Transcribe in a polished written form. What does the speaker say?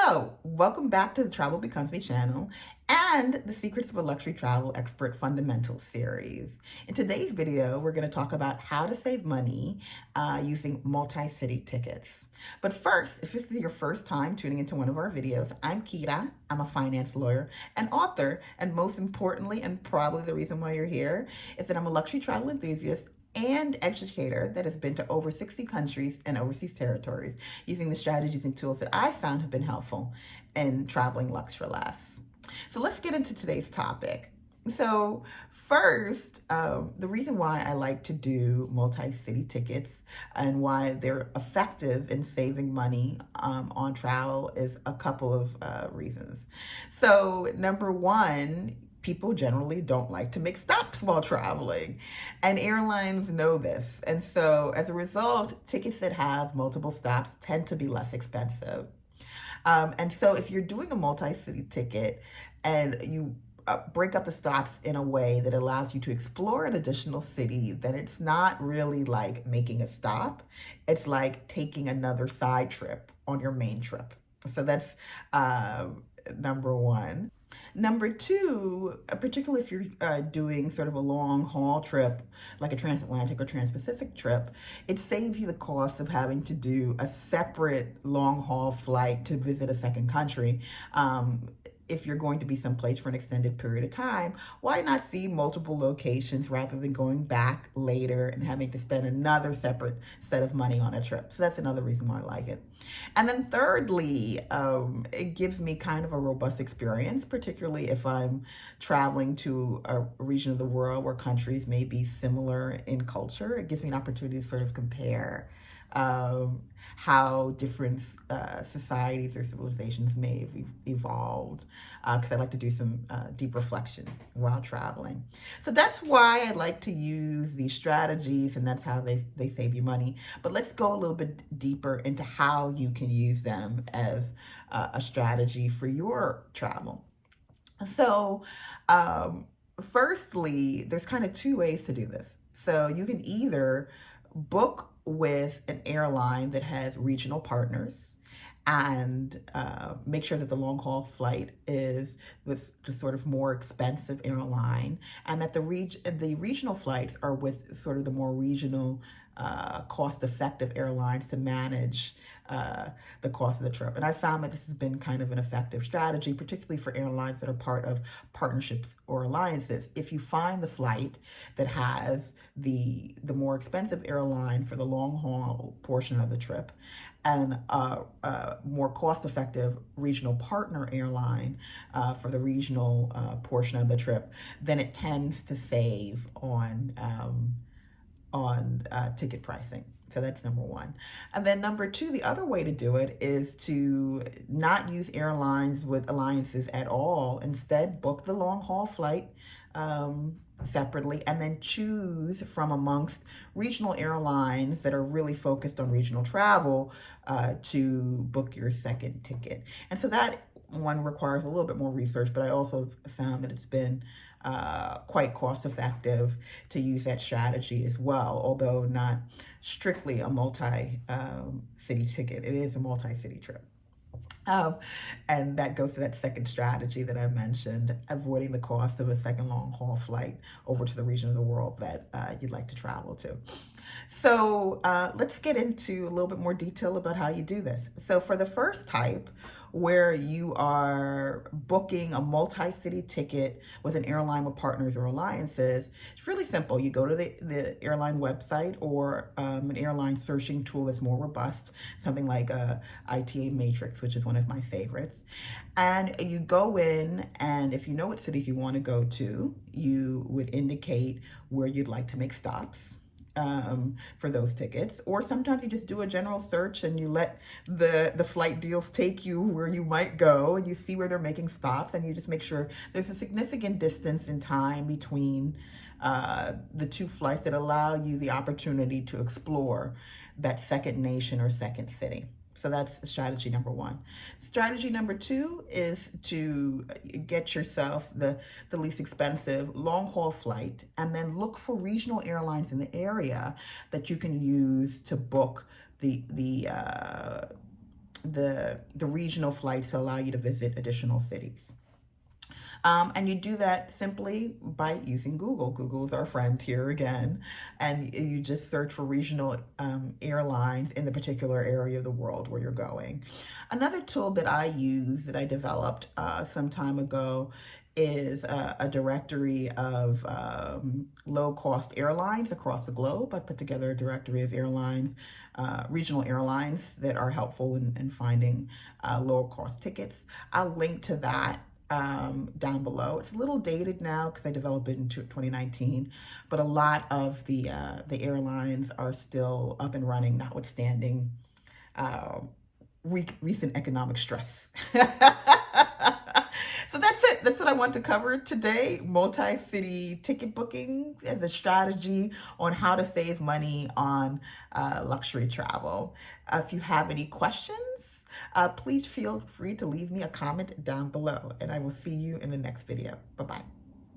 So, welcome back to the Travel Becomes Me channel and the Secrets of a Luxury Travel Expert Fundamentals series. In today's video, we're going to talk about how to save money using multi-city tickets. But first, if this is your first time tuning into one of our videos, I'm Kira. I'm a finance lawyer and author, and most importantly, and probably the reason why you're here, is that I'm a luxury travel enthusiast and educator that has been to over 60 countries and overseas territories, using the strategies and tools that I found have been helpful in traveling Lux for less. So let's get into today's topic. So first, the reason why I like to do multi-city tickets and why they're effective in saving money on travel is a couple of reasons. So number one, people generally don't like to make stops while traveling, and airlines know this. And so as a result, tickets that have multiple stops tend to be less expensive. And so if you're doing a multi-city ticket and you break up the stops in a way that allows you to explore an additional city, then it's not really like making a stop. It's like taking another side trip on your main trip. So that's number one. Number two, particularly if you're doing sort of a long haul trip, like a transatlantic or transpacific trip, it saves you the cost of having to do a separate long haul flight to visit a second country. If you're going to be someplace for an extended period of time, why not see multiple locations rather than going back later and having to spend another separate set of money on a trip? So that's another reason why I like it. And then thirdly, it gives me kind of a robust experience, particularly if I'm traveling to a region of the world where countries may be similar in culture. It gives me an opportunity to sort of compare how different societies or civilizations may have evolved, because I like to do some deep reflection while traveling. So that's why I like to use these strategies, and that's how they save you money. But let's go a little bit deeper into how you can use them as a strategy for your travel. So firstly, there's kind of two ways to do this. So you can either book with an airline that has regional partners and make sure that the long haul flight is with the sort of more expensive airline, and that the regional flights are with sort of the more regional cost-effective airlines to manage the cost of the trip. And I found that this has been kind of an effective strategy, particularly for airlines that are part of partnerships or alliances. If you find the flight that has the more expensive airline for the long haul portion of the trip and a more cost-effective regional partner airline for the regional portion of the trip, then it tends to save on ticket pricing. So that's number one. And then number two, the other way to do it is to not use airlines with alliances at all. Instead, book the long haul flight separately, and then choose from amongst regional airlines that are really focused on regional travel to book your second ticket. And so that one requires a little bit more research, but I also found that it's been quite cost effective to use that strategy as well, although not strictly a multi-city ticket. It is a multi-city trip. And that goes to that second strategy that I mentioned, avoiding the cost of a second long haul flight over to the region of the world that you'd like to travel to. So let's get into a little bit more detail about how you do this. So for the first type, where you are booking a multi-city ticket with an airline with partners or alliances, it's really simple. You go to the airline website or an airline searching tool that's more robust, something like a ITA Matrix, which is one of my favorites. And you go in, and if you know what cities you want to go to, you would indicate where you'd like to make stops for those tickets. Or sometimes you just do a general search and you let the flight deals take you where you might go, and you see where they're making stops, and you just make sure there's a significant distance in time between the two flights that allow you the opportunity to explore that second nation or second city. So that's strategy number one. Strategy number two is to get yourself the least expensive long haul flight, and then look for regional airlines in the area that you can use to book the the regional flights to allow you to visit additional cities. And you do that simply by using Google. Google is our friend here again. And you just search for regional airlines in the particular area of the world where you're going. Another tool that I use that I developed some time ago is a directory of low-cost airlines across the globe. I put together a directory of airlines, regional airlines that are helpful in finding lower-cost tickets. I'll link to that down below. It's a little dated now because I developed it in 2019, but a lot of the airlines are still up and running, notwithstanding recent economic stress. So that's it. That's what I want to cover today. Multi-city ticket booking as a strategy on how to save money on luxury travel. If you have any questions, please feel free to leave me a comment down below, and I will see you in the next video. Bye-bye.